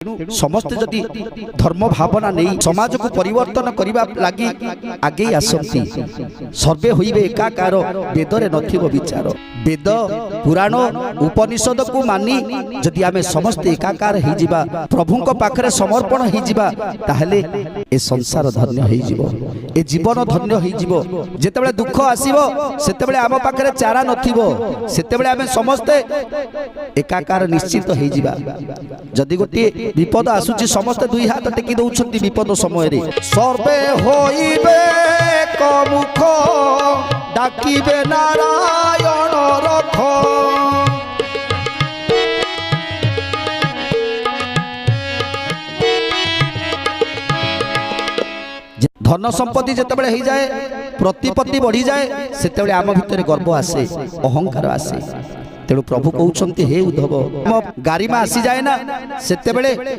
समस्ते जदि धर्म भावना नहीं समाज को परिवर्तन करने लगी आगे आसती सर्वे होइबे एकाकार वेदरे नथिबो विचार वेद पुराण उपनिषद को मानी जदि आमे समस्ते एकाकार हो जिबा प्रभुंक पाखरे समर्पण हो जिबा ताहले ए संसार धन्य हो जिवो ए जीवन धन्य हो जिवो जेतेबेले दुख आसीबो सेतेबेले आम पाखरे चारा नथिबो सेतेबेले आमे समस्ते एकाकार निश्चित हो जिबा जदि गोटे विपद आसुची समस्ते दुई हाथ टेकी दउछंती विपद समय रे सर्वे होइबे कमुख डाकिबे नारायण रख धन संपत्ति जेतेबेले हो जाए प्रतिपत्ति बढ़ी जाए सेतेबेले आम भितर गर्व आसे अहंकार आसे तेणु प्रभु कहउछंती हे उद्धव गारिमा आसी जाए ना सेतेबेले